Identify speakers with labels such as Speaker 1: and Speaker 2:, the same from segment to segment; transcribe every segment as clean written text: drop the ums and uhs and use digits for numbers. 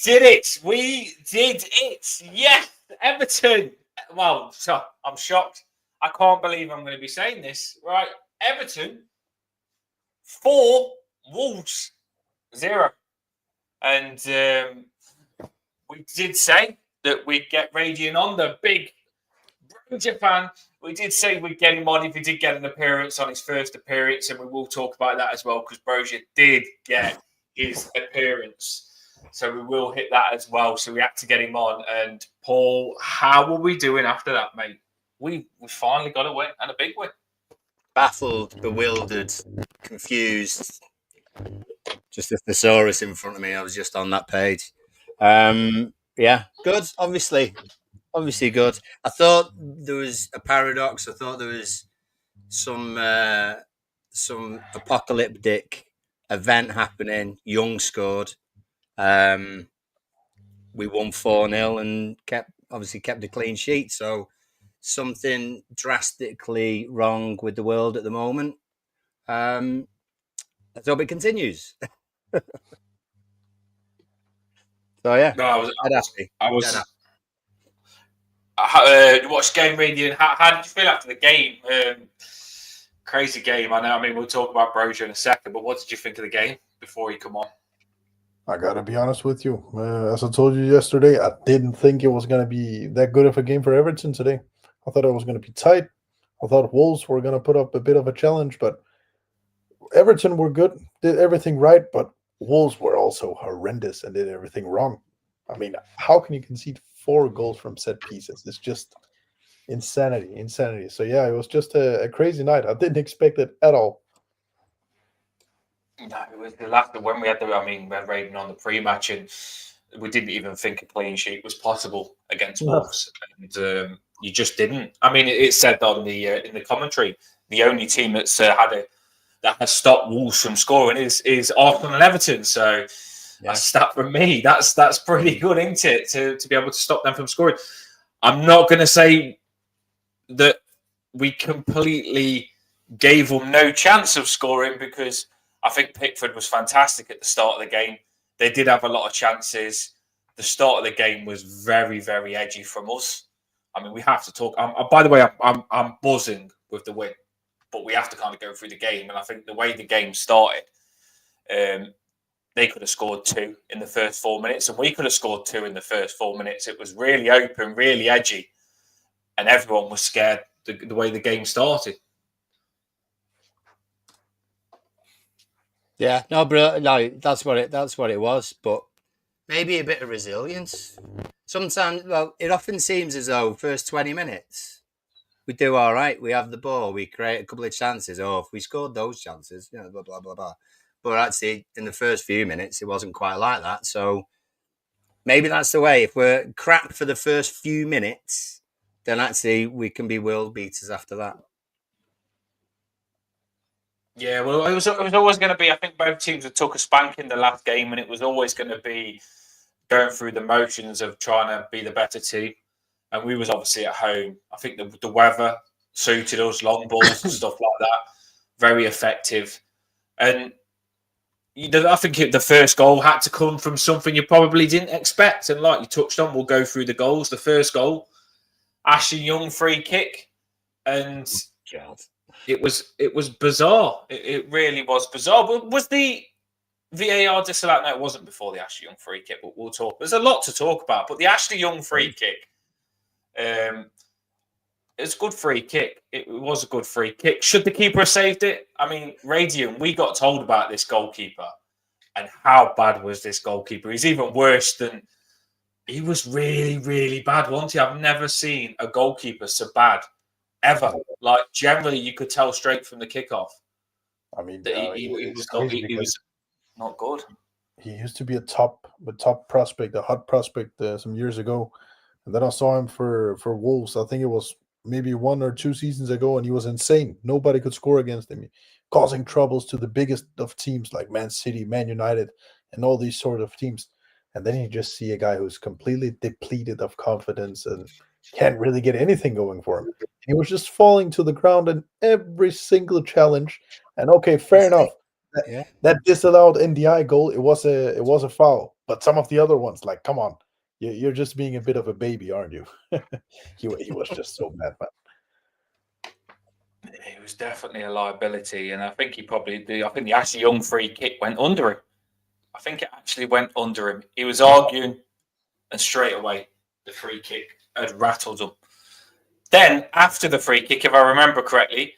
Speaker 1: did it. We did it. Yes, Everton. Well, so I'm shocked. I can't believe I'm going to be saying this. Right, Everton 4, Wolves 0, and we did say that we'd get Radian on, the big Broja fan. We did say we'd get him on if he did get an appearance on his first appearance, and we will talk about that as well because Broja did get his appearance. So we will hit that as well. So we had to get him on. And Paul, how were we doing after that, mate? We finally got a win, and a big win.
Speaker 2: Baffled, bewildered, confused. Just a thesaurus in front of me. I was just on that page. Yeah, good. Obviously good. I thought there was a paradox. I thought there was some apocalyptic event happening. Young scored. We won 4-0 and kept a clean sheet. So something drastically wrong with the world at the moment. Let's hope it continues. So yeah,
Speaker 1: No, I was. You watched game Radian. How did you feel after the game? Crazy game. I know. I mean, we'll talk about Broja in a second. But what did you think of the game before you come on?
Speaker 3: I gotta be honest with you. As I told you yesterday, I didn't think it was gonna be that good of a game for Everton today. I thought it was gonna be tight. I thought Wolves were gonna put up a bit of a challenge, but Everton were good, did everything right, but Wolves were also horrendous and did everything wrong. I mean, how can you concede 4 goals from set pieces? It's just insanity. So yeah, it was just a crazy night. I didn't expect it at all.
Speaker 1: No, it was the last when we had we had Radian on the pre-match, and we didn't even think a clean sheet was possible against Wolves, and you just didn't. I mean, it said on the in the commentary, the only team that's that has stopped Wolves from scoring is Arsenal and Everton. So a stat from me. That's pretty good, isn't it? To be able to stop them from scoring. I'm not going to say that we completely gave them no chance of scoring because I think Pickford was fantastic at the start of the game. They did have a lot of chances. The start of the game was very, very edgy from us. I mean, we have to talk. By the way, I'm buzzing with the win, but we have to kind of go through the game. And I think the way the game started, they could have scored 2 in the first 4 minutes, and we could have scored 2 in the first 4 minutes. It was really open, really edgy, and everyone was scared the way the game started.
Speaker 2: Yeah, no, that's what it was. But maybe a bit of resilience. Sometimes, it often seems as though first 20 minutes we do all right. We have the ball, we create a couple of chances. Oh, if we scored those chances, blah blah blah blah. But actually, in the first few minutes, it wasn't quite like that. So maybe that's the way. If we're crap for the first few minutes, then actually we can be world beaters after that.
Speaker 1: Yeah, well, it was always going to be. I think both teams had took a spanking the last game, and it was always going to be going through the motions of trying to be the better team. And we was obviously at home. I think the weather suited us, long balls and stuff like that. Very effective. And I think the first goal had to come from something you probably didn't expect. And like you touched on, we'll go through the goals. The first goal, Ashley Young free kick, and it was bizarre. It really was bizarre. But was the VAR disallowed? No, it wasn't before the Ashley Young free kick. But we'll talk. There's a lot to talk about. But the Ashley Young free kick, it's a good free kick. It was a good free kick. Should the keeper have saved it? I mean, Radian, we got told about this goalkeeper and how bad was this goalkeeper. He's even worse than... He was really, really bad, wasn't he? I've never seen a goalkeeper so bad, ever. Like, generally, you could tell straight from the kickoff.
Speaker 3: I mean,
Speaker 1: he was not good.
Speaker 3: He used to be a top prospect, a hot prospect some years ago. And then I saw him for Wolves. I think it was maybe 1 or 2 seasons ago, and he was insane. Nobody could score against him, causing troubles to the biggest of teams like Man City, Man United, and all these sort of teams. And then you just see a guy who's completely depleted of confidence and can't really get anything going for him. He was just falling to the ground in every single challenge. And okay, fair enough. That disallowed NDI goal, it was a foul. But some of the other ones, like, come on, you're just being a bit of a baby, aren't you? He was just so bad, man.
Speaker 1: He was definitely a liability, and I think he probably did. I think the Ashley Young free kick went under him. I think it actually went under him. He was arguing, and straight away the free kick had rattled him. Then, after the free kick, if I remember correctly,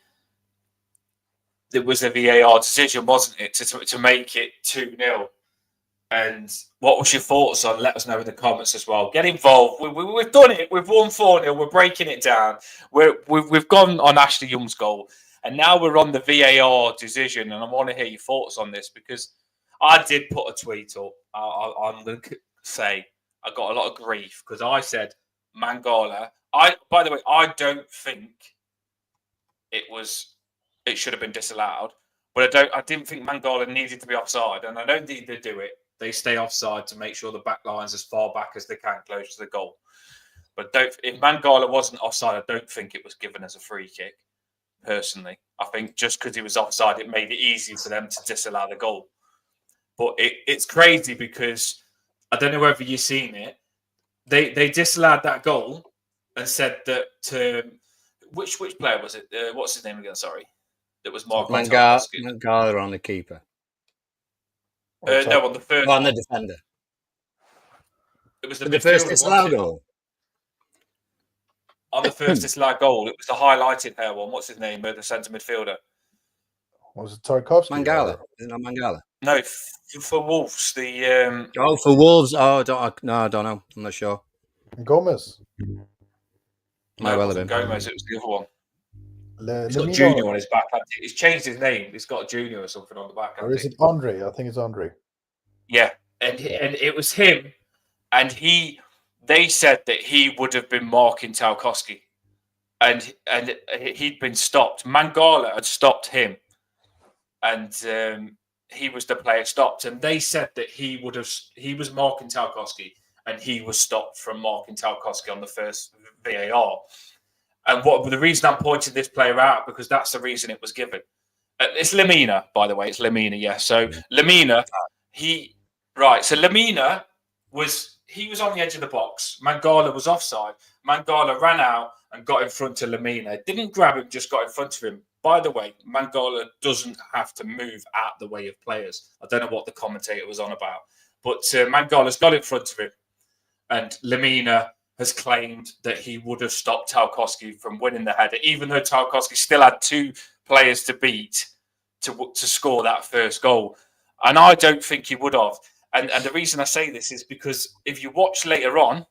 Speaker 1: there was a VAR decision, wasn't it, to make it 2-0. And what was your thoughts on? Let us know in the comments as well. Get involved. We've done it. We've won 4-0. We're breaking it down. We've gone on Ashley Young's goal. And now we're on the VAR decision. And I want to hear your thoughts on this because I did put a tweet up. I'm going to say I got a lot of grief because I said Mangala. By the way, I don't think it should have been disallowed. But I didn't think Mangala needed to be offside. And I don't think they do it. They stay offside to make sure the back line's as far back as they can, close to the goal. But if Mangala wasn't offside, I don't think it was given as a free kick, personally. I think just because he was offside, it made it easy for them to disallow the goal. But it's crazy because I don't know whether you've seen it. They disallowed that goal and said that which player was it? What's his name again? Sorry. That was Mark
Speaker 2: Mangala on the keeper.
Speaker 1: No, on the first.
Speaker 2: On the defender.
Speaker 1: It was
Speaker 2: the first disallowed goal.
Speaker 1: On the first disallowed goal, it was the highlighted hair one. What's his name? The centre midfielder.
Speaker 3: Was it Tarkovsky?
Speaker 2: Mangala. Is it not Mangala?
Speaker 1: No, for Wolves.
Speaker 2: For Wolves. Oh, I don't know. I'm not sure.
Speaker 3: Gomez.
Speaker 1: Might well have been Gomez. It was the other one. He's got Junior on his back. He's changed his name. He's got Junior or something on the back.
Speaker 3: Or is it Andre? I think it's Andre.
Speaker 1: Yeah, and it was him, and they said that he would have been marking Tarkovsky, and he'd been stopped. Mangala had stopped him, and he was the player stopped, and they said that he was marking Tarkovsky, and he was stopped from marking Tarkovsky on the first VAR. And the reason I'm pointing this player out, because that's the reason it was given. It's Lemina, by the way. It's Lemina, yeah. So Lemina, Lemina was on the edge of the box. Mangala was offside. Mangala ran out and got in front of Lemina. Didn't grab him, just got in front of him. By the way, Mangala doesn't have to move out the way of players. I don't know what the commentator was on about. But Mangala's got in front of him. And Lemina has claimed that he would have stopped Tarkovsky from winning the header, even though Tarkovsky still had two players to beat to score that first goal. And I don't think he would have. And the reason I say this is because if you watch later on,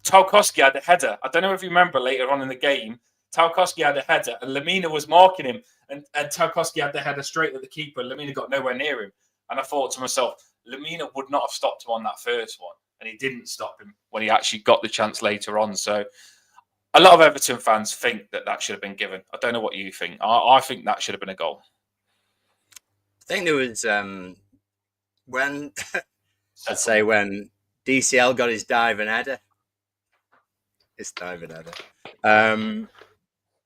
Speaker 1: Tarkovsky had a header. I don't know if you remember later on in the game, Tarkovsky had a header and Lemina was marking him and Tarkovsky had the header straight at the keeper. Lemina got nowhere near him. And I thought to myself, Lemina would not have stopped him on that first one. And he didn't stop him when he actually got the chance later on. So a lot of Everton fans think that should have been given. I don't know what you think. I think that should have been a goal.
Speaker 2: I think there was when when DCL got his diving header.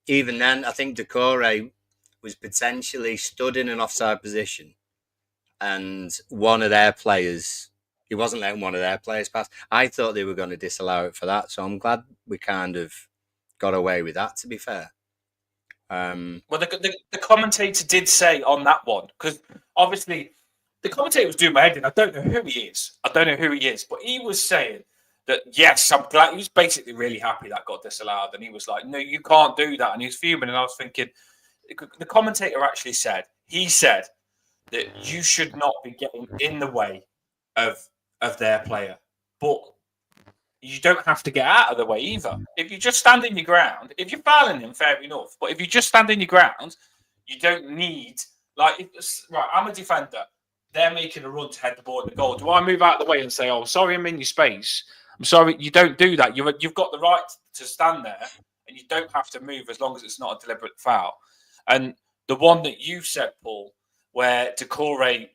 Speaker 2: Even then, I think Decore was potentially stood in an offside position, and one of their players. He wasn't letting one of their players pass. I thought they were going to disallow it for that, so I'm glad we kind of got away with that, to be fair.
Speaker 1: Well, the commentator did say on that one, because obviously the commentator was doing my head in. I don't know who he is, but he was saying that, yes, I'm glad. He was basically really happy that got disallowed, and he was like, no, you can't do that, and he was fuming, and I was thinking, the commentator actually said that you should not be getting in the way of their player, but you don't have to get out of the way either. If you just stand in your ground, if you're fouling him, fair enough. But if you just stand in your ground, you don't need right. I'm a defender. They're making a run to head the ball in the goal. Do I move out of the way and say, "Oh, sorry, I'm in your space"? I'm sorry. You don't do that. You've got the right to stand there, and you don't have to move as long as it's not a deliberate foul. And the one that you said, Paul, where Decore.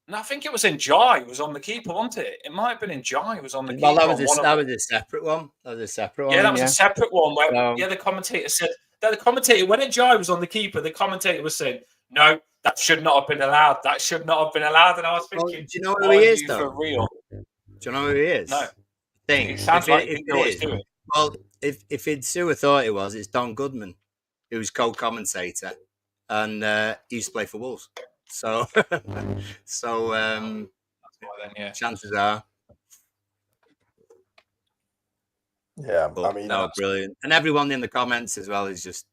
Speaker 1: No, I think it was in Jai. It was on the keeper, wasn't it? It might have been in Jai. It was on the keeper.
Speaker 2: Well, that was a separate one.
Speaker 1: Yeah, that was a separate one. Where, the commentator said that when Jai was on the keeper, the commentator was saying, no, That should not have been allowed. That should not have been allowed. And I was
Speaker 2: Well,
Speaker 1: thinking,
Speaker 2: do you know who
Speaker 1: are
Speaker 2: he is,
Speaker 1: you
Speaker 2: though?
Speaker 1: for real?
Speaker 2: Do you know who he is?
Speaker 1: No.
Speaker 2: Think
Speaker 1: It sounds like he didn't know what he's doing.
Speaker 2: Well, if it's who I thought it was, it's Don Goodman, who's co-commentator, and he used to play for Wolves. So,
Speaker 1: That's why then, yeah.
Speaker 2: chances are.
Speaker 3: Yeah,
Speaker 2: But
Speaker 3: I mean,
Speaker 2: no, brilliant, and everyone in the comments as well is just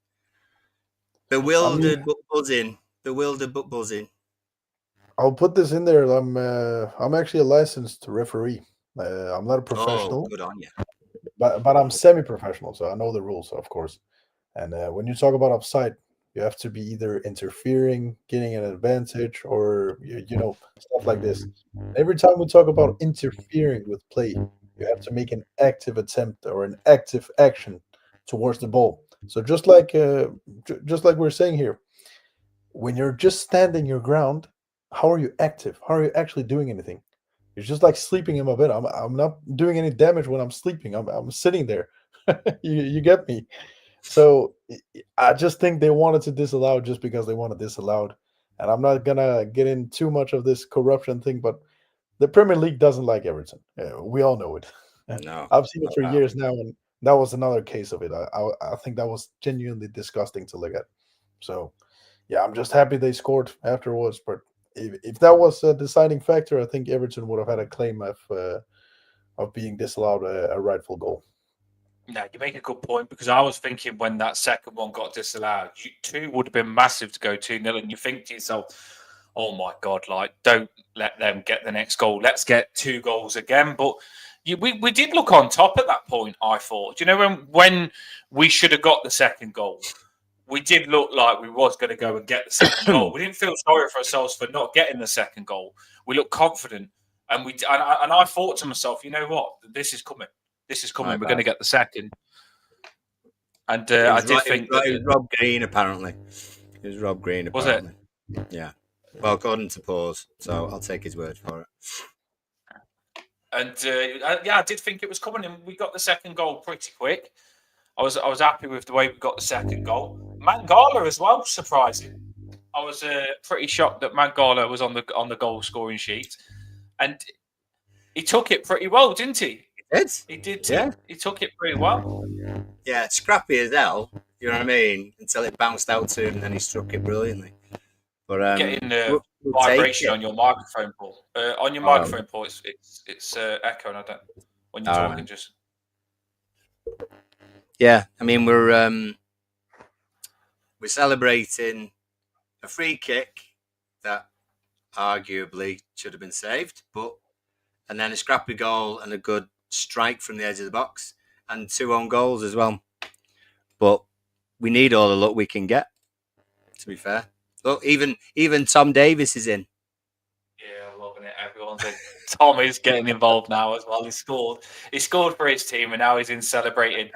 Speaker 2: bewildered but buzzing. Bewildered but buzzing.
Speaker 3: I'll put this in there. I'm actually a licensed referee. I'm not a professional,
Speaker 2: Oh, good on you.
Speaker 3: but I'm semi-professional, so I know the rules, of course. And when you talk about offside, you have to be either interfering, getting an advantage, or stuff like this. Every time we talk about interfering with play, you have to make an active attempt or an active action towards the ball. So just like we're saying here, when you're just standing your ground, how are you active? How are you actually doing anything? It's just like sleeping in my bed. I'm not doing any damage when I'm sleeping. I'm sitting there. You get me? So I just think they wanted to disallow just because they want to disallow it. And I'm not gonna get in too much of this corruption thing, but the Premier League doesn't like Everton. We all know it.
Speaker 2: No,
Speaker 3: I've seen it for years now, and that was another case of it. I think that was genuinely disgusting to look at. So yeah, I'm just happy they scored afterwards. But if that was a deciding factor, I think Everton would have had a claim of being disallowed a rightful goal.
Speaker 1: No, you make a good point, because I was thinking when that second one got disallowed, 2 would have been massive to go 2-0, and you think to yourself, oh my God, like, don't let them get the next goal. Let's get 2 goals again. But we did look on top at that point, I thought. You know, when we should have got the second goal, we did look like we was going to go and get the second goal. We didn't feel sorry for ourselves for not getting the second goal. We looked confident, and I thought to myself, you know what, this is coming. This is coming. We're going to get the second. And I did think that
Speaker 2: it was Rob Green, apparently. It was Rob Green, apparently.
Speaker 1: Was it?
Speaker 2: Yeah. Well, according to Pause, so I'll take his word for it.
Speaker 1: And I did think it was coming, and we got the second goal pretty quick. I was happy with the way we got the second goal. Mangala as well, surprising. I was pretty shocked that Mangala was on the goal scoring sheet, and he took it pretty well, didn't he? He did. Yeah. He took it pretty well.
Speaker 2: Yeah, scrappy as hell. You know what I mean? Until it bounced out to him, and then he struck it brilliantly. But
Speaker 1: getting the vibration on your microphone, Paul. On your microphone, Paul, it's echoing. I don't. When you're talking, just.
Speaker 2: Yeah, I mean we're celebrating a free kick that arguably should have been saved, and then a scrappy goal and a good strike from the edge of the box, and 2 own goals as well. But we need all the luck we can get, to be fair. Look, even Tom Davis is in.
Speaker 1: Yeah, I'm loving it. Everyone's in. Tom is getting involved now as well. He scored for his team, and now he's in celebrating.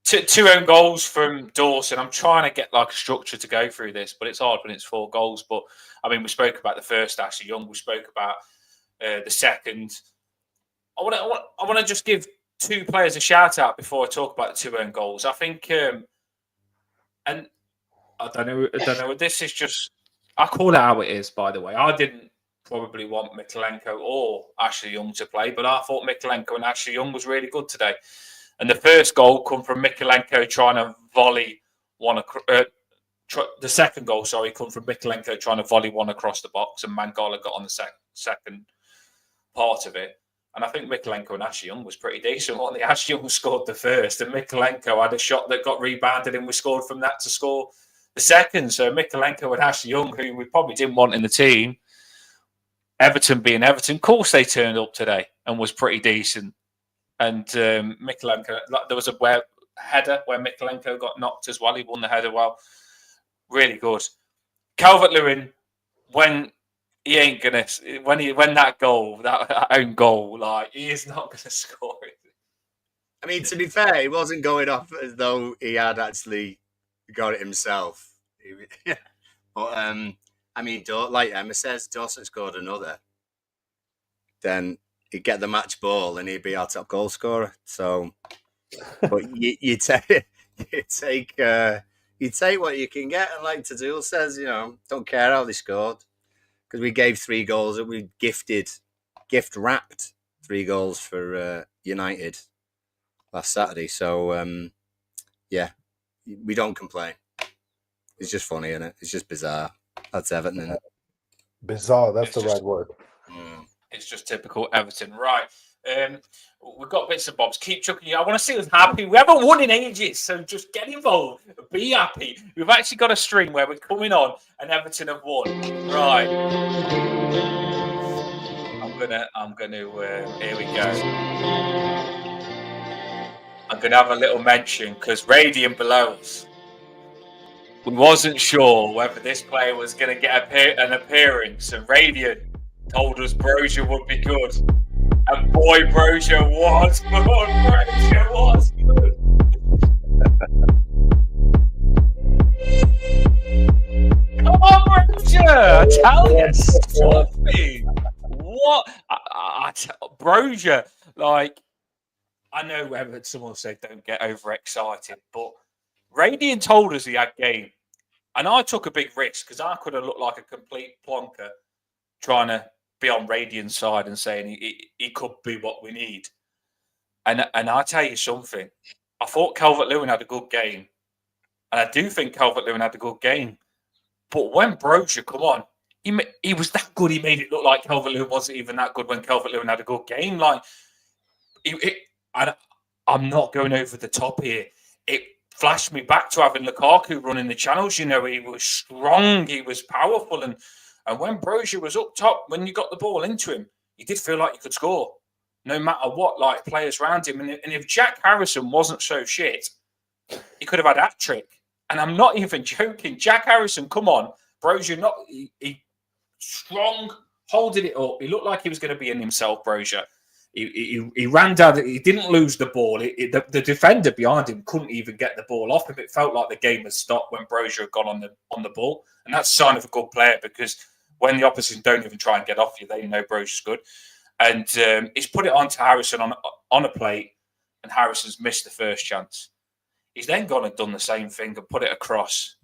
Speaker 1: 2 own goals from Dawson. I'm trying to get like a structure to go through this, but it's hard when it's 4 goals. But I mean, we spoke about the first, Ashley Young. We spoke about the second. I want to just give 2 players a shout out before I talk about the 2 own goals. I think, and I don't know. This is just, I call it how it is. By the way, I didn't probably want Mikalenko or Ashley Young to play, but I thought Mikalenko and Ashley Young was really good today. And the first goal come from Mikalenko trying to volley one. The second goal, come from Mikalenko trying to volley one across the box, and Mangala got on the second part of it. And I think Mikalenko and Ashley Young was pretty decent. The Ashley Young scored the first, and Mikalenko had a shot that got rebounded, and we scored from that to score the second. So Mikalenko and Ashley Young, who we probably didn't want in the team, Everton being Everton, of course they turned up today and was pretty decent. And Mikalenko, there was a header where Mikalenko got knocked as well. He won the header well. Really good. Calvert-Lewin, when he ain't gonna, when that own goal, like, he is not gonna score it.
Speaker 2: I mean, to be fair, he wasn't going off as though he had actually got it himself. But I mean, like Emma says, Dawson scored another, then he'd get the match ball and he'd be our top goal scorer. So, but you take You take what you can get, and like Tadul says, don't care how they scored because we gave 3 goals and we gift wrapped 3 goals for United last Saturday. So yeah, we don't complain. It's just funny, isn't it? It's just bizarre. That's Everton, isn't it?
Speaker 3: Bizarre, that's the right word.
Speaker 1: It's just typical Everton. Right. We've got bits and bobs. Keep chucking. I want to see us happy. We haven't won in ages, so just get involved. Be happy. We've actually got a stream where we're coming on and Everton have won. Right. I'm gonna. Here we go. I'm gonna have a little mention because Radian below us. We wasn't sure whether this player was going to get an appearance, and Radian told us Broja would be good. And boy, Broja was good. Broja was good. Come on, Broja! I tell you something. What? Broja, like, I know whether someone said don't get overexcited, but Radian told us he had game. And I took a big risk because I could have looked like a complete plonker trying to be on Radian's side and saying he could be what we need. And I tell you something, I thought Calvert-Lewin had a good game. And I do think Calvert-Lewin had a good game. But when Broja come on, he was that good. He made it look like Calvert-Lewin wasn't even that good when Calvert-Lewin had a good game. Like, I'm not going over the top here. It flashed me back to having Lukaku running the channels. He was strong, he was powerful, and when Broja was up top, when you got the ball into him, you did feel like you could score, no matter what. Like players around him, and if Jack Harrison wasn't so shit, he could have had a hat trick. And I'm not even joking. Jack Harrison, come on, Broja, he strong, holding it up. He looked like he was going to be in himself, Broja. He ran down. He didn't lose the ball. The defender behind him couldn't even get the ball off him. It felt like the game had stopped when Broja had gone on the ball, and that's a sign of a good player because when the opposition don't even try and get off you, they know Broja's good. And he's put it on to Harrison on a plate, and Harrison's missed the first chance. He's then gone and done the same thing and put it across,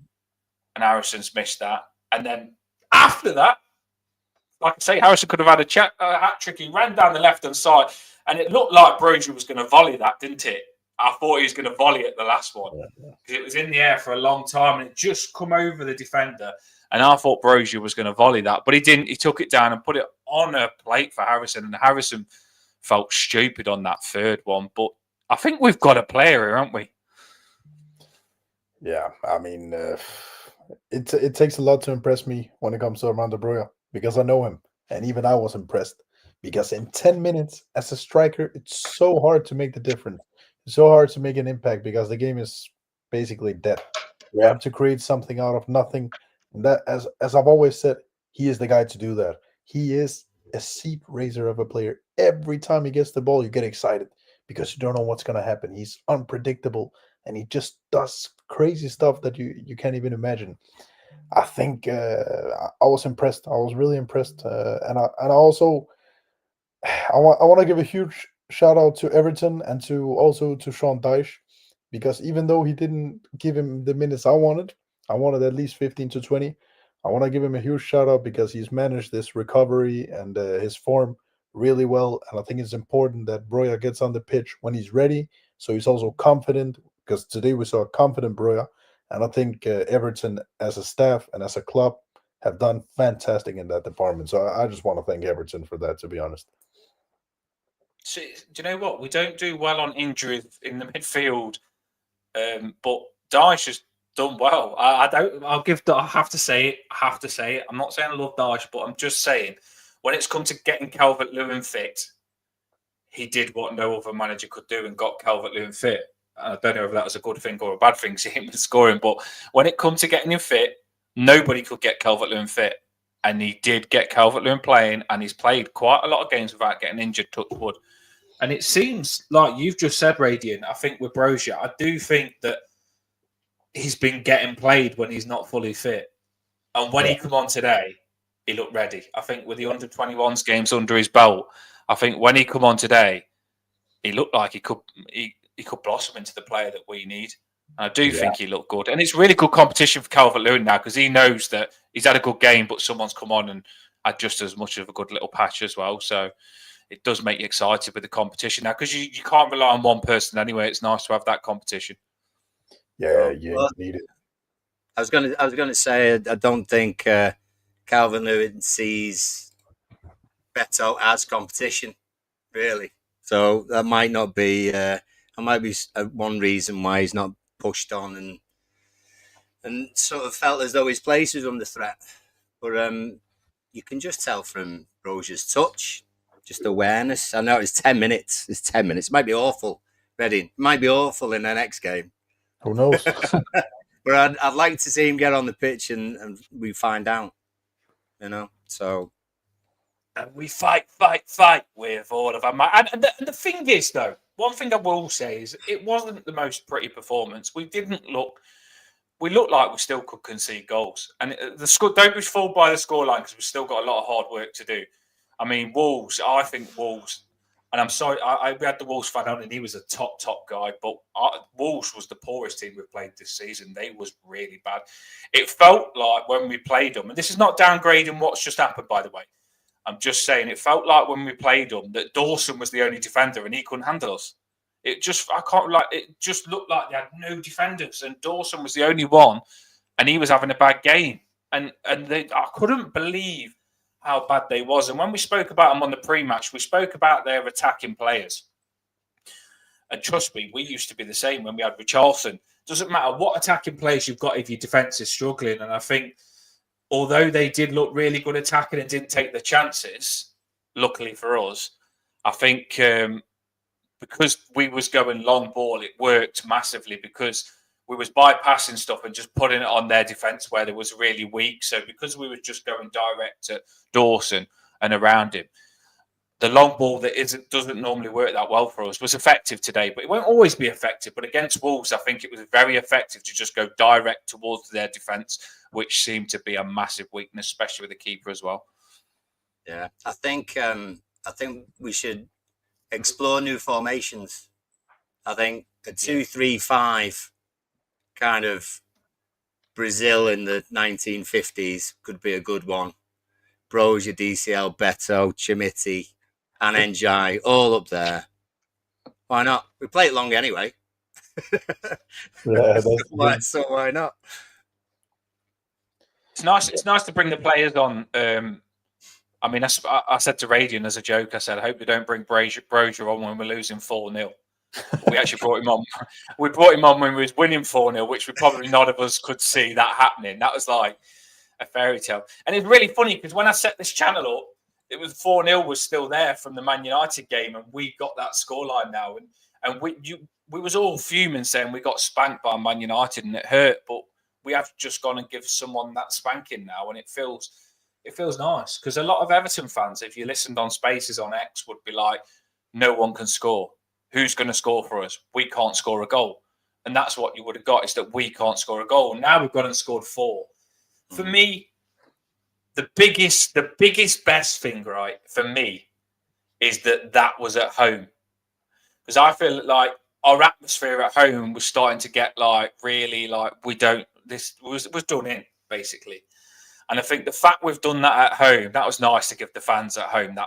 Speaker 1: and Harrison's missed that. And then after that, like I say, Harrison could have had a hat trick. He ran down the left-hand side, and it looked like Broja was going to volley that, didn't it? I thought he was going to volley it the last one because it was in the air for a long time, and it just come over the defender. And I thought Broja was going to volley that, but he didn't. He took it down and put it on a plate for Harrison, and Harrison felt stupid on that third one. But I think we've got a player here, haven't we?
Speaker 3: Yeah, I mean, it takes a lot to impress me when it comes to Armando Broja, because I know him, and even I was impressed. Because in 10 minutes as a striker, it's so hard to make the difference. It's so hard to make an impact because the game is basically dead. You have to create something out of nothing. And that, as I've always said, he is the guy to do that. He is a seat raiser of a player. Every time he gets the ball, you get excited because you don't know what's going to happen. He's unpredictable, and he just does crazy stuff that you can't even imagine. I think I was impressed. I was really impressed, and I also I want to give a huge shout out to Everton and to Sean Dyche, because even though he didn't give him the minutes I wanted at least 15 to 20. I want to give him a huge shout out because he's managed this recovery and his form really well. And I think it's important that Broja gets on the pitch when he's ready, so he's also confident. Because today we saw a confident Broja. And I think Everton as a staff and as a club have done fantastic in that department. So I just want to thank Everton for that, to be honest.
Speaker 1: So, do you know what? We don't do well on injuries in the midfield, but Dyche has done well. I have to say it. I'm not saying I love Dyche, but I'm just saying when it's come to getting Calvert-Lewin fit, he did what no other manager could do and got Calvert-Lewin fit. I don't know if that was a good thing or a bad thing, see him scoring, but when it comes to getting him fit, nobody could get Calvert-Lewin fit. And he did get Calvert-Lewin playing, and he's played quite a lot of games without getting injured, touch wood. And it seems like you've just said, Radian, I think with Broja, I do think that he's been getting played when he's not fully fit. And when he came on today, he looked ready. I think with the under-21s games under his belt, I think when he come on today, he looked like he could blossom into the player that we need. I do think he looked good. And it's really good competition for Calvert-Lewin now because he knows that he's had a good game, but someone's come on and had just as much of a good little patch as well. So it does make you excited with the competition now because you can't rely on one person anyway. It's nice to have that competition.
Speaker 3: Yeah, you need it.
Speaker 2: I was gonna say I don't think Calvert-Lewin sees Beto as competition, really. So that might not be one reason why he's not pushed on and sort of felt as though his place was under threat. But you can just tell from Broja's touch, just awareness. I know it's 10 minutes. It's 10 minutes. It might be awful, Radian. It might be awful in the next game.
Speaker 3: Who knows?
Speaker 2: But I'd like to see him get on the pitch and we find out, so.
Speaker 1: And we fight with all of them. And the thing is, though, one thing I will say is it wasn't the most pretty performance. We looked like we still could concede goals. And the score, don't be fooled by the scoreline because we've still got a lot of hard work to do. I mean, I think Wolves, and I'm sorry, we had the Wolves fan on and he was a top guy, but Wolves was the poorest team we've played this season. They was really bad. It felt like when we played them, and this is not downgrading what's just happened, by the way. I'm just saying it felt like when we played them that Dawson was the only defender and he couldn't handle us. It just looked like they had no defenders and Dawson was the only one and he was having a bad game. And I couldn't believe how bad they was. And when we spoke about them on the pre-match, we spoke about their attacking players. And trust me, we used to be the same when we had Richarlison. Doesn't matter what attacking players you've got if your defence is struggling. And I think although they did look really good attacking and didn't take the chances, luckily for us, I think because we was going long ball, it worked massively because we was bypassing stuff and just putting it on their defence where they was really weak. So because we were just going direct at Dawson and around him, the long ball that doesn't normally work that well for us was effective today, but it won't always be effective. But against Wolves, I think it was very effective to just go direct towards their defence, which seemed to be a massive weakness, especially with the keeper as well.
Speaker 2: Yeah, I think we should explore new formations. I think a 2-3-5 kind of Brazil in the 1950s could be a good one. Broja, DCL, Beto, Chimiti, and Njai all up there. Why not? We play it long anyway.
Speaker 3: Yeah,
Speaker 2: so why not?
Speaker 1: It's nice to bring the players on. I mean, I said to Radian as a joke, I said, I hope we don't bring Broja on when we're losing 4-0. We actually brought him on. We brought him on when we was winning 4-0, which we probably none of us could see that happening. That was like a fairy tale. And it's really funny because when I set this channel up, it was 4-0 was still there from the Man United game, and we got that scoreline now. And we was all fuming saying we got spanked by Man United and it hurt, but we have just gone and give someone that spanking now, and it feels nice because a lot of Everton fans, if you listened on Spaces on X, would be like, no one can score. Who's going to score for us? We can't score a goal. And that's what you would have got, is that we can't score a goal. Now we've gone and scored 4. For me, the biggest best thing, right, for me, is that was at home. Because I feel like our atmosphere at home was starting to get like really like this was done in, basically. And I think the fact we've done that at home, that was nice to give the fans at home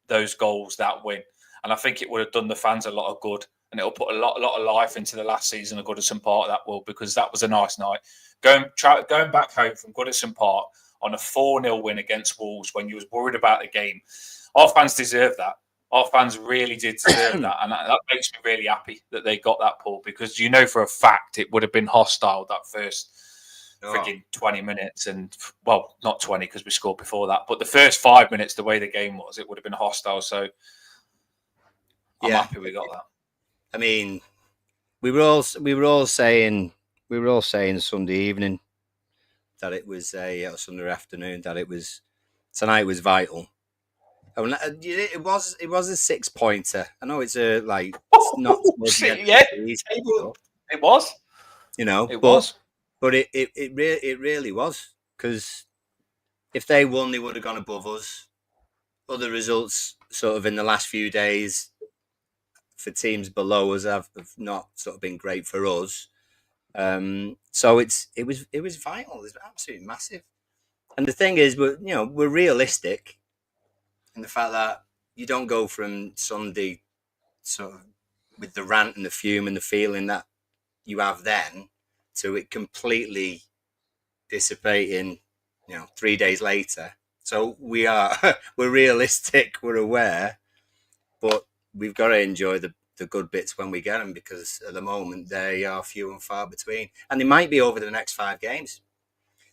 Speaker 1: those goals, that win. And I think it would have done the fans a lot of good, and it'll put a lot of life into the last season of Goodison Park. That will, because that was a nice night. Going back home from Goodison Park on a 4-0 win against Wolves when you was worried about the game. Our fans deserve that. Our fans really did deserve that, and that makes me really happy that they got that pull, because you know for a fact it would have been hostile that first freaking 20 minutes, and well, not 20 because we scored before that, but the first 5 minutes, the way the game was, it would have been hostile. So I'm happy we got that.
Speaker 2: I mean, we were all saying Sunday evening that it was Sunday afternoon that tonight was vital. It was a 6-pointer. I know it's it's not.
Speaker 1: It was.
Speaker 2: But it really was, because if they won, they would have gone above us. Other results, sort of in the last few days, for teams below us have not sort of been great for us. So it was vital. It was absolutely massive. And the thing is, we're realistic in the fact that you don't go from Sunday sort of with the rant and the fume and the feeling that you have then to it completely dissipating, 3 days later. So we're realistic, we're aware, but we've got to enjoy the good bits when we get them, because at the moment they are few and far between, and they might be over the next 5 games.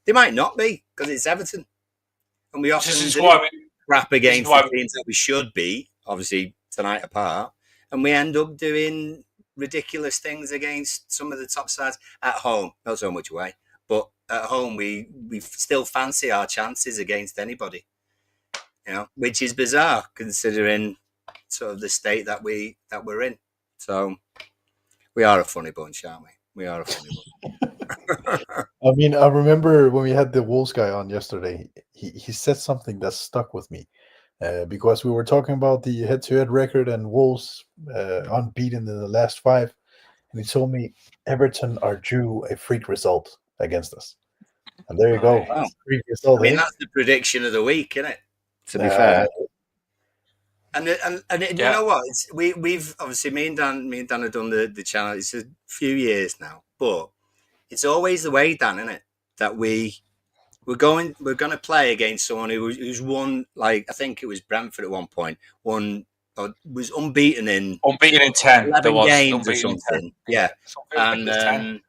Speaker 2: They might not be, because it's Everton, and we often crap against the teams that we should be, obviously tonight apart, and we end up doing ridiculous things against some of the top sides at home. Not so much away, but at home we still fancy our chances against anybody, which is bizarre considering sort of the state that we're in. So we are a funny bunch, aren't we? We are a funny bunch.
Speaker 3: I mean, I remember when we had the Wolves guy on yesterday, he said something that stuck with me, because we were talking about the head-to-head record and Wolves unbeaten in the last 5, and he told me Everton are due a freak result against us. And there you go.
Speaker 2: Wow.
Speaker 3: Freak result.
Speaker 2: I mean, that's the prediction of the week, isn't it? To be fair. And you know what? We've obviously me and Dan have done the channel. It's a few years now, but it's always the way, Dan, isn't it? That we're going to play against someone who's won, like I think it was Brentford at one point, was unbeaten in
Speaker 1: 10
Speaker 2: 11 games or something. Yeah, and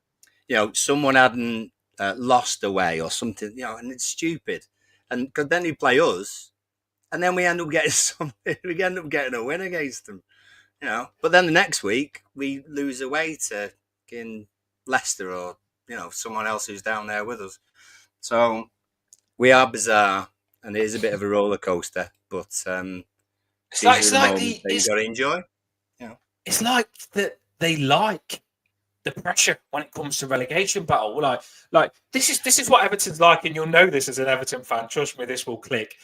Speaker 2: someone hadn't lost away or something. And it's stupid. And because then you play us. And then we end up getting something. We end up getting a win against them, But then the next week we lose away to Leicester or someone else who's down there with us. So we are bizarre, and it is a bit of a roller coaster. But it's like you got to enjoy.
Speaker 1: It's like that they like the pressure when it comes to relegation battle. Like this is what Everton's like, and you'll know this as an Everton fan. Trust me, this will click.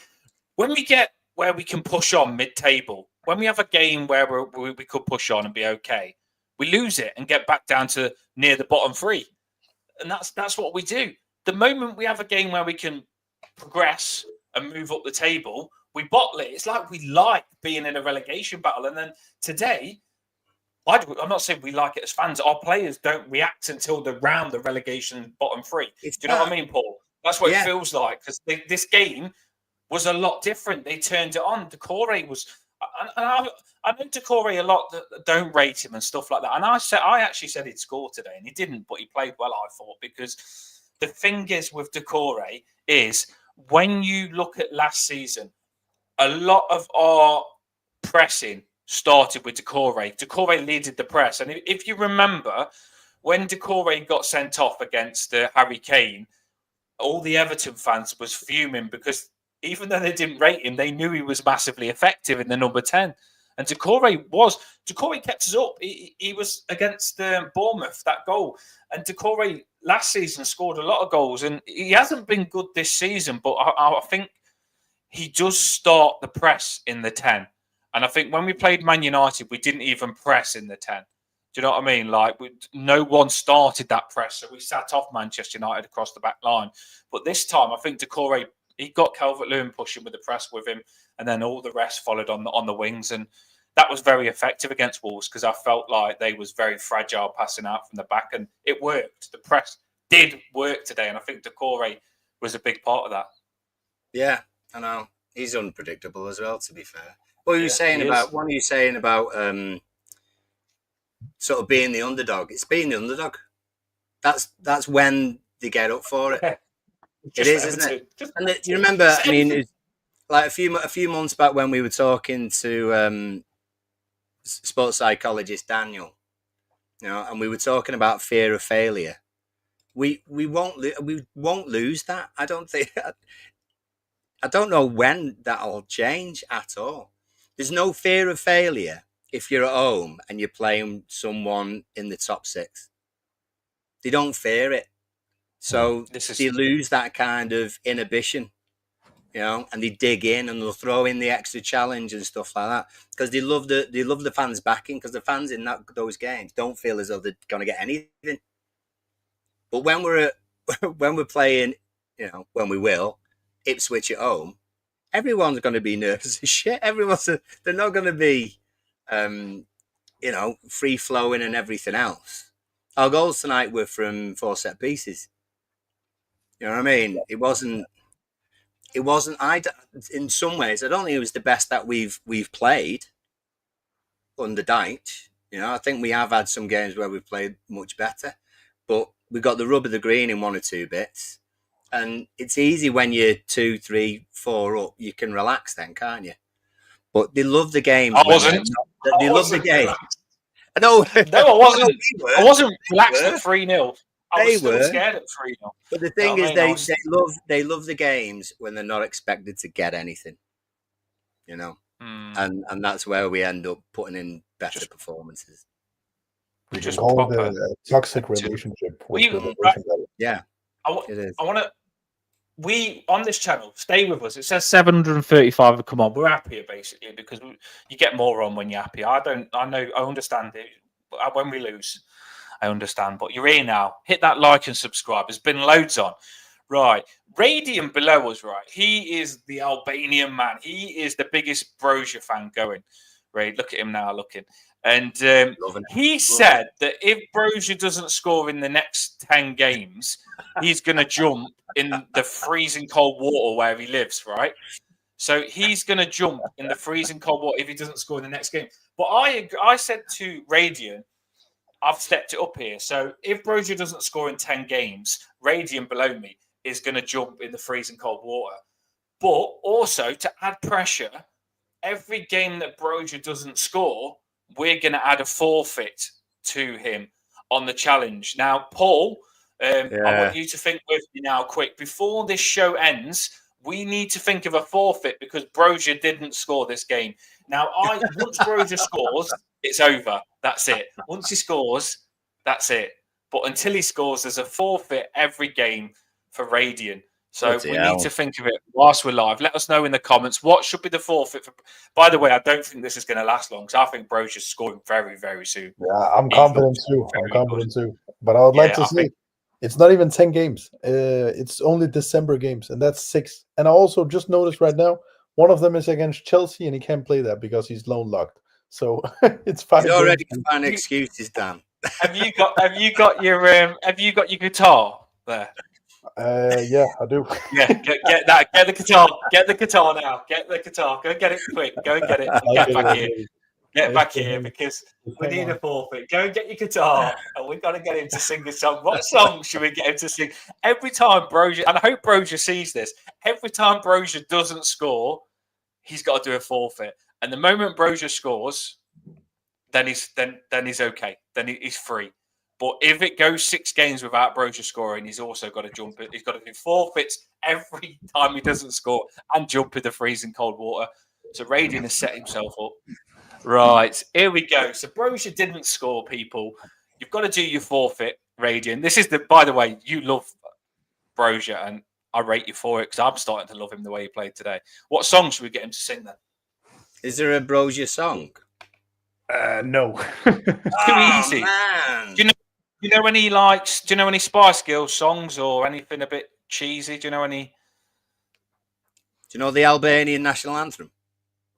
Speaker 1: When we get where we can push on mid-table, when we have a game where we could push on and be okay, we lose it and get back down to near the bottom 3. And that's what we do. The moment we have a game where we can progress and move up the table, we bottle it. It's like we like being in a relegation battle. And then today, I'm not saying we like it as fans. Our players don't react until they're round the relegation bottom 3. Do you know what I mean, Paul? That's what it feels like. Because this game was a lot different. They turned it on. Decore was, and I know Decore a lot that don't rate him and stuff like that. And I actually said he'd score today, and he didn't, but he played well, I thought, because the thing is with Decore is when you look at last season, a lot of our pressing started with Decore. Decore leaded the press, and if you remember when Decore got sent off against Harry Kane, all the Everton fans was fuming because even though they didn't rate him, they knew he was massively effective in the number 10. And Decore kept us up. He was against Bournemouth, that goal. And Decore last season scored a lot of goals. And he hasn't been good this season, but I think he does start the press in the 10. And I think when we played Man United, we didn't even press in the 10. Do you know what I mean? Like, no one started that press. So we sat off Manchester United across the back line. But this time, I think Decore, he got Calvert-Lewin pushing with the press with him, and then all the rest followed on the wings, and that was very effective against Wolves because I felt like they was very fragile passing out from the back, and it worked. The press did work today, and I think Decore was a big part of that.
Speaker 2: Yeah, I know. He's unpredictable as well, to be fair. What are you saying about sort of being the underdog? It's being the underdog. That's when they get up for it. It is, isn't it? And you remember, I mean, it's like a few months back when we were talking to sports psychologist Daniel, and we were talking about fear of failure. We won't lose that. I don't think. I don't know when that'll change at all. There's no fear of failure if you're at home and you're playing someone in the top 6. They don't fear it. So they lose that kind of inhibition, and they dig in and they'll throw in the extra challenge and stuff like that because they love the fans backing, because the fans in those games don't feel as though they're going to get anything. But when we're playing, when we will Ipswich at home, everyone's going to be nervous as shit. They're not going to be, free flowing and everything else. Our goals tonight were from 4 set pieces. You know what I mean? It wasn't. In some ways, I don't think it was the best that we've played under Dyche. I think we have had some games where we've played much better, but we got the rub of the green in 1 or 2 bits. And it's easy when you're 2, 3, 4 up. You can relax then, can't you? But they love the games.
Speaker 1: I wasn't.
Speaker 2: They love the game.
Speaker 1: No, I wasn't. I wasn't relaxed at 3-0. I was still scared at 3-0.
Speaker 2: But the thing is, they love the games when they're not expected to get anything. And that's where we end up putting in better performances.
Speaker 3: We just call it a toxic relationship.
Speaker 2: Yeah,
Speaker 1: it is. I want to. We on this channel, stay with us. It says 735. Come on, we're happier basically because you get more on when you're happy. I understand it. When we lose, I understand. But you're here now. Hit that like and subscribe. There's been loads on. Right, Radian below us. Right, he is the Albanian man. He is the biggest Broja fan going. Right, look at him now, looking. And he said that if Broja doesn't score in the next 10 games, he's going to jump in the freezing cold water where he lives, right? So he's going to jump in the freezing cold water if he doesn't score in the next game. But I said to Radian, I've stepped it up here. So if Broja doesn't score in 10 games, Radian below me is going to jump in the freezing cold water. But also to add pressure, every game that Broja doesn't score, we're going to add a forfeit to him on the challenge. Now, Paul, I want you to think with me now, quick. Before this show ends, we need to think of a forfeit because Broja didn't score this game. Now, once Broja scores, it's over. That's it. Once he scores, that's it. But until he scores, there's a forfeit every game for Radian. So we need to think of it whilst we're live. Let us know in the comments what should be the forfeit. By the way, I don't think this is going to last long because I think Broja's scoring very, very soon.
Speaker 3: Yeah, I'm confident too. But I would like to say it's not even 10 games. It's only December games, and that's 6. And I also just noticed right now, one of them is against Chelsea, and he can't play that because he's loan locked. So it's 5.
Speaker 2: He's already finding excuses, Dan.
Speaker 1: Have you got your guitar there?
Speaker 3: Yeah, I do.
Speaker 1: Yeah, get that. Get the guitar. Get the guitar now. Get the guitar. Go get it quick. Go and get it. Get back here. Get back here because we need a forfeit. Go and get your guitar, and we've got to get him to sing a song. What song should we get him to sing? Every time Broja, and I hope Broja sees this. Every time Broja doesn't score, he's got to do a forfeit. And the moment Broja scores, then he's okay. Then he's free. But if it goes 6 games without Broja scoring, he's also got to jump it. He's got to do forfeits every time he doesn't score and jump in the freezing cold water. So Radian has set himself up. Right, here we go. So Broja didn't score, people. You've got to do your forfeit, Radian. This is by the way, you love Broja, and I rate you for it because I'm starting to love him the way he played today. What song should we get him to sing then?
Speaker 2: Is there a Broja song?
Speaker 3: No.
Speaker 1: Too easy.
Speaker 2: Man.
Speaker 1: Do you know any Do you know any Spice Girls songs or anything a bit cheesy? Do you know any?
Speaker 2: Do you know the Albanian national anthem?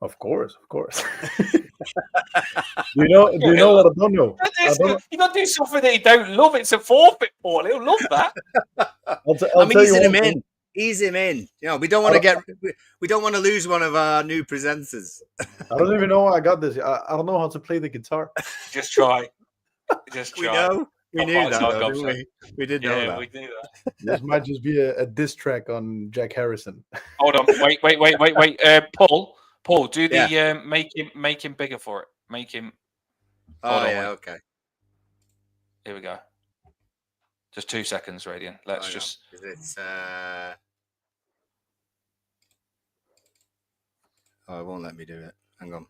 Speaker 3: Of course. Do you know what I don't know?
Speaker 1: You got to do something that you don't love. It's a forfeit, Paul. He'll love that.
Speaker 3: I'm
Speaker 2: easing him in. Ease him in. We don't want to lose one of our new presenters.
Speaker 3: I don't even know how I got this. I don't know how to play the guitar.
Speaker 1: Just try. Just try.
Speaker 2: We knew that, didn't we? We did know that.
Speaker 1: We knew that.
Speaker 3: This might just be a diss track on Jack Harrison.
Speaker 1: Hold on. Wait. Paul, do the make him bigger for it. Make him.
Speaker 2: Okay.
Speaker 1: Here we go. Just 2 seconds, Radian. Let's just.
Speaker 2: It's Oh, it won't let me do it. Hang on.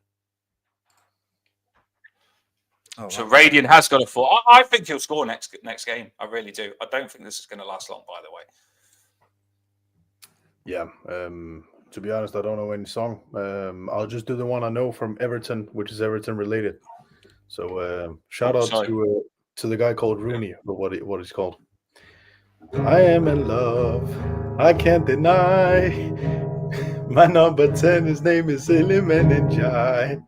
Speaker 2: Oh,
Speaker 1: so Radian has got a 4. I think he'll score next game. I really do. I don't think this is going to last long, by the way.
Speaker 3: Yeah. To be honest, I don't know any song. I'll just do the one I know from Everton, which is Everton related. So shout out to the guy called Rooney, or what he's called. I am in love. I can't deny. My number 10, his name is Iliman Njai.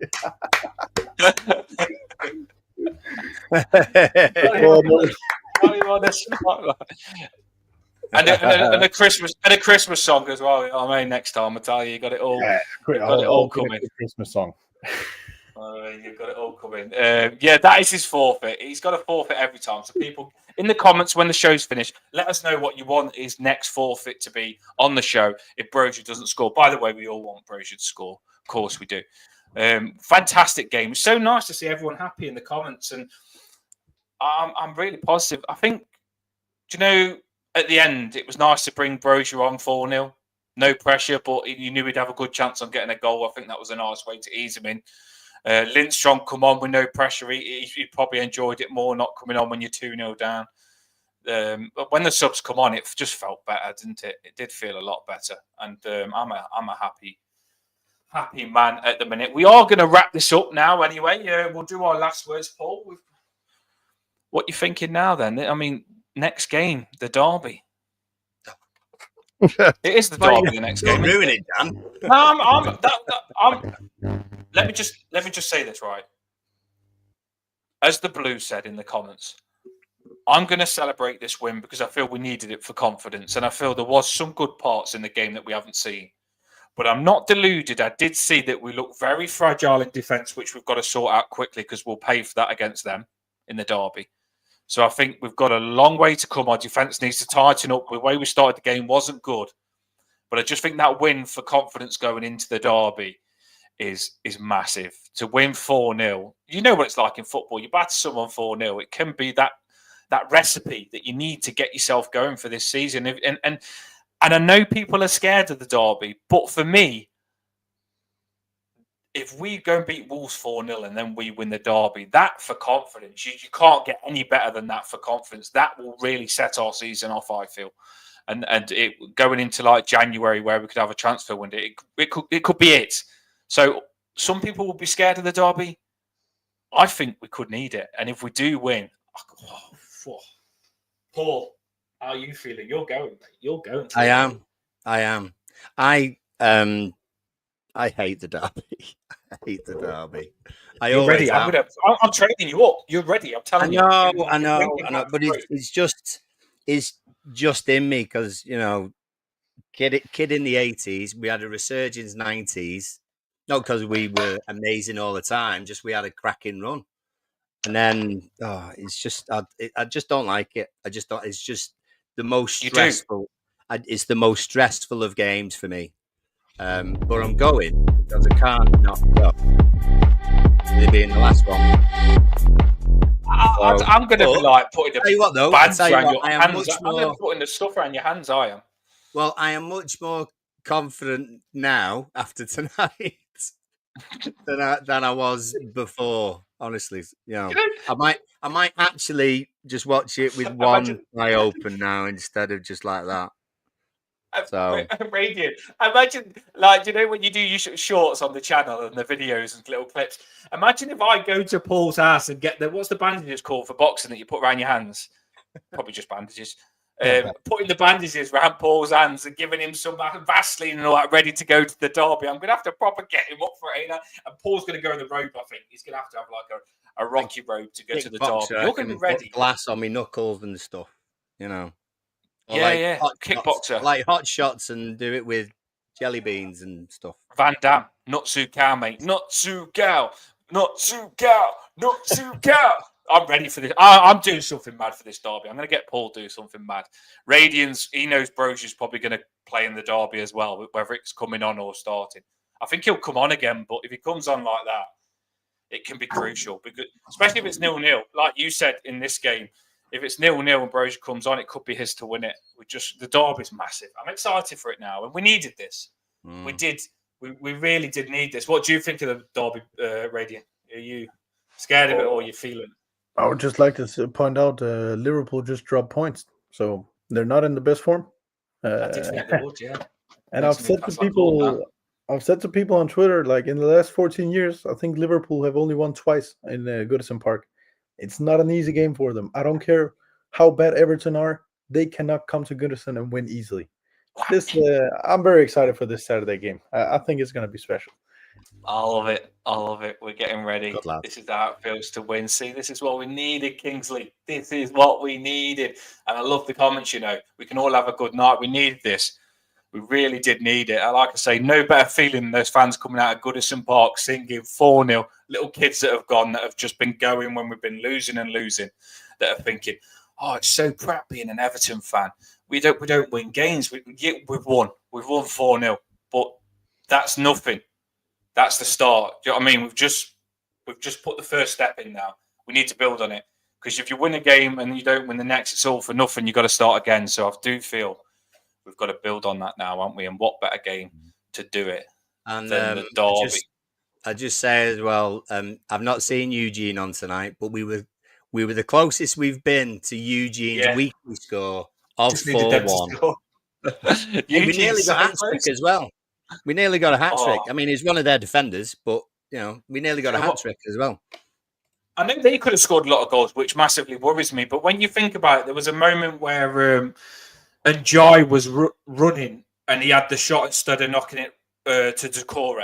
Speaker 3: Oh, no.
Speaker 1: And a Christmas song as well. I mean, next time I tell you, you got it all.
Speaker 3: Yeah,
Speaker 1: You've got it all
Speaker 3: I'll
Speaker 1: coming.
Speaker 3: a Christmas song.
Speaker 1: You've got it all coming. Yeah, that is his forfeit. He's got a forfeit every time. So people in the comments when the show's finished, let us know what you want his next forfeit to be on the show if Broja doesn't score. By the way, we all want Broja to score. Of course we do. Fantastic game. It's so nice to see everyone happy in the comments, and I'm really positive. I think, do you know, at the end, it was nice to bring Broja on 4-0. No pressure, but you knew he'd have a good chance on getting a goal. I think that was a nice way to ease him in. Lindstrom come on with no pressure. He probably enjoyed it more not coming on when you're 2-0 down. But when the subs come on, it just felt better, didn't it? It did feel a lot better. And I'm a happy man at the minute. We are going to wrap this up now anyway. We'll do our last words, Paul. What you thinking now then? I mean, next game, the derby. It is the derby. The next game.
Speaker 2: Ruin it, Dan.
Speaker 1: No, let me just say this right. As the Blue said in the comments, I'm going to celebrate this win because I feel we needed it for confidence, and I feel there was some good parts in the game that we haven't seen. But I'm not deluded. I did see that we look very fragile in defence, which we've got to sort out quickly because we'll pay for that against them in the derby. So I think we've got a long way to come. Our defence needs to tighten up. The way we started the game wasn't good. But I just think that win for confidence going into the derby is massive. To win 4-0, you know what it's like in football. You batter someone 4-0. It can be that recipe that you need to get yourself going for this season. And I know people are scared of the derby, but for me, if we go and beat Wolves 4-0 and then we win the derby, that for confidence, you can't get any better than that for confidence. That will really set our season off, I feel. And it going into like January where we could have a transfer window, it could be it. So some people will be scared of the derby. I think we could need it. And if we do win, Paul, how are you feeling? You're going, mate. You're going.
Speaker 2: I am. I hate the derby. I hate the derby.
Speaker 1: You're ready. I'm trading you up. You're ready. I'm telling you.
Speaker 2: I know. But it's just in me because, you know, kid in the 80s, we had a resurgence 90s. Not because we were amazing all the time, just we had a cracking run. And then, it's just, I just don't like it. I just don't. It's just the most stressful. It's the most stressful of games for me. But I'm going because I can't not go. They'll be in the last one.
Speaker 1: I'm going to be like putting the bands around your hands. I'm going to be putting the stuff around your hands. I am.
Speaker 2: Well, I am much more confident now after tonight than I was before. Honestly, you know, I might actually just watch it with one eye open now instead of just like that. So
Speaker 1: Radian. Imagine, like, you know, when you do your shorts on the channel and the videos and little clips. Imagine if I go to Paul's house and get what's the bandages called for boxing that you put around your hands? Probably just bandages. Putting the bandages around Paul's hands and giving him some Vaseline and all that ready to go to the derby. I'm going to have to proper get him up for it. And Paul's going to go in the robe, I think. He's going to have like a rocky robe to go to the derby. You're going to be ready.
Speaker 2: Glass on me knuckles and stuff, you know.
Speaker 1: Or kickboxer.
Speaker 2: Like hot shots and do it with jelly beans and stuff.
Speaker 1: Van Damme. Nutsu cow, mate. Nutsu cow. Nutsu cow. Nutsu cow. I'm ready for this. I'm doing something mad for this derby. I'm going to get Paul to do something mad. Radian's, he knows Broja's probably going to play in the derby as well, whether it's coming on or starting. I think he'll come on again, but if he comes on like that, it can be crucial, because especially if it's 0-0. Like you said in this game, if it's 0-0 and Broja comes on, it could be his to win it. The derby's massive. I'm excited for it now, and we needed this. We did. We really did need this. What do you think of the derby, Radian? Are you scared of it, or are you feeling?
Speaker 3: I would just like to point out Liverpool just dropped points, so they're not in the best form.
Speaker 1: I did think they would, yeah.
Speaker 3: And I've said to people on Twitter, like, in the last 14 years, I think Liverpool have only won twice in Goodison Park. It's not an easy game for them. I don't care how bad Everton are. they cannot come to Goodison and win easily. I'm very excited for this Saturday game. I think it's going to be special.
Speaker 1: I love it. I love it. We're getting ready.
Speaker 2: Good lad.
Speaker 1: This is how it feels to win. See, this is what we needed, Kingsley. This is what we needed. And I love the comments, we can all have a good night. We needed this. We really did need it. Like I say, no better feeling than those fans coming out of Goodison Park singing 4-0. Little kids that have just been going when we've been losing and losing, that are thinking, oh, it's so crap being an Everton fan. We don't win games. We've won. We've won 4-0. But that's nothing. That's the start. Do you know what I mean? We've just put the first step in now. We need to build on it. Because if you win a game and you don't win the next, it's all for nothing. You've got to start again. So I do feel we've got to build on that now, haven't we? And what better game to do it
Speaker 2: And
Speaker 1: than the derby?
Speaker 2: I just say as well, I've not seen Eugene on tonight, but we were the closest we've been to Eugene's weekly score of 4-1. We nearly got a hat-trick as well. We nearly got a hat-trick. I mean, he's one of their defenders, but, we nearly got a hat-trick as well.
Speaker 1: I know they could have scored a lot of goals, which massively worries me. But when you think about it, there was a moment where Njai was running and he had the shot instead of knocking it to Decore.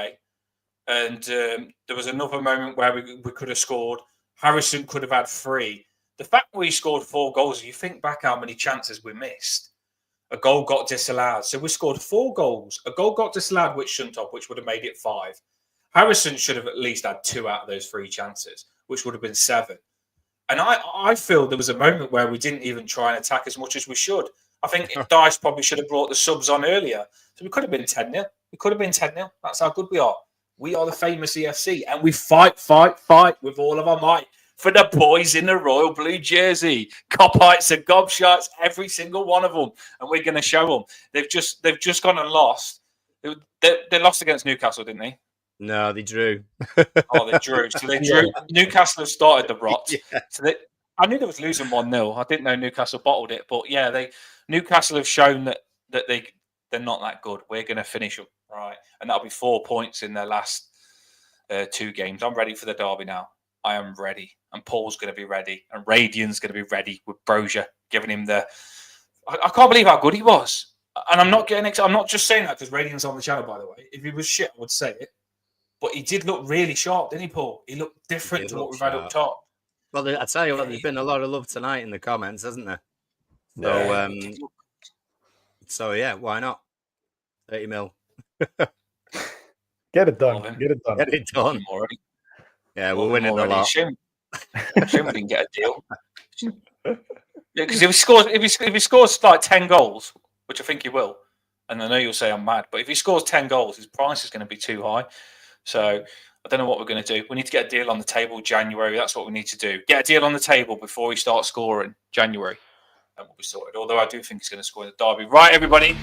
Speaker 1: And there was another moment where we could have scored. Harrison could have had 3. The fact we scored 4 goals, you think back how many chances we missed. A goal got disallowed. So we scored 4 goals. A goal got disallowed, which would have made it 5. Harrison should have at least had 2 out of those 3 chances, which would have been 7. And I feel there was a moment where we didn't even try and attack as much as we should. I think Dice probably should have brought the subs on earlier. So we could have been 10-0. We could have been 10-0. That's how good we are. We are the famous EFC. And we fight with all of our might for the boys in the royal blue jersey. Copites and gobshites, every single one of them. And we're going to show them. They've just gone and lost. They lost against Newcastle, didn't they?
Speaker 2: No, they drew.
Speaker 1: They drew. So they drew. Newcastle have started the rot.
Speaker 2: Yeah.
Speaker 1: So I knew they was losing 1-0. I didn't know Newcastle bottled it. But yeah, Newcastle have shown that they're not that good. We're going to finish them, right? And that'll be 4 points in their last 2 games. I'm ready for the derby now. I am ready. And Paul's going to be ready. And Radian's going to be ready with Broja, giving him the... I can't believe how good he was. And I'm not just saying that because Radian's on the channel, by the way. If he was shit, I would say it. But he did look really sharp, didn't he, Paul? He looked different to what we've had up top.
Speaker 2: Well, I tell you what, there's been a lot of love tonight in the comments, hasn't there? So, yeah, why not? 30 mil.
Speaker 3: Get it done. Get it done.
Speaker 2: Get it done. Yeah, we're winning a lot.
Speaker 1: Shame we didn't get a deal. Yeah, because if he scores like 10 goals, which I think he will, and I know you'll say I'm mad, but if he scores 10 goals, his price is going to be too high. So I don't know what we're going to do. We need to get a deal on the table January. That's what we need to do. Get a deal on the table before he starts scoring January, and we'll be sorted. Although I do think he's going to score in the derby. Right, everybody.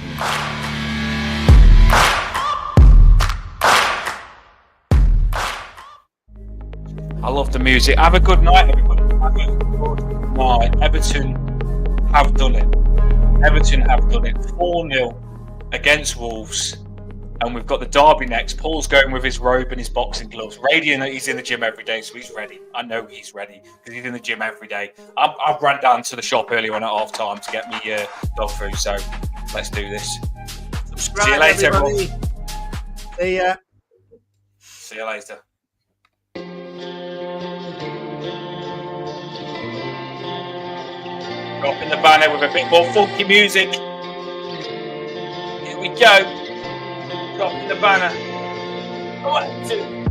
Speaker 1: I love the music. Have a good night, everybody. Have a good night. Everton have done it. 4-0 against Wolves. And we've got the derby next. Paul's going with his robe and his boxing gloves. Radian, he's in the gym every day, so he's ready. I know he's ready because he's in the gym every day. I've ran down to the shop earlier on at half time to get me dog food. So let's do this. See you later, everybody.
Speaker 2: See ya.
Speaker 1: See you later. Dropping the banner with a bit more funky music. Here we go. Dropping the banner. 1, 2.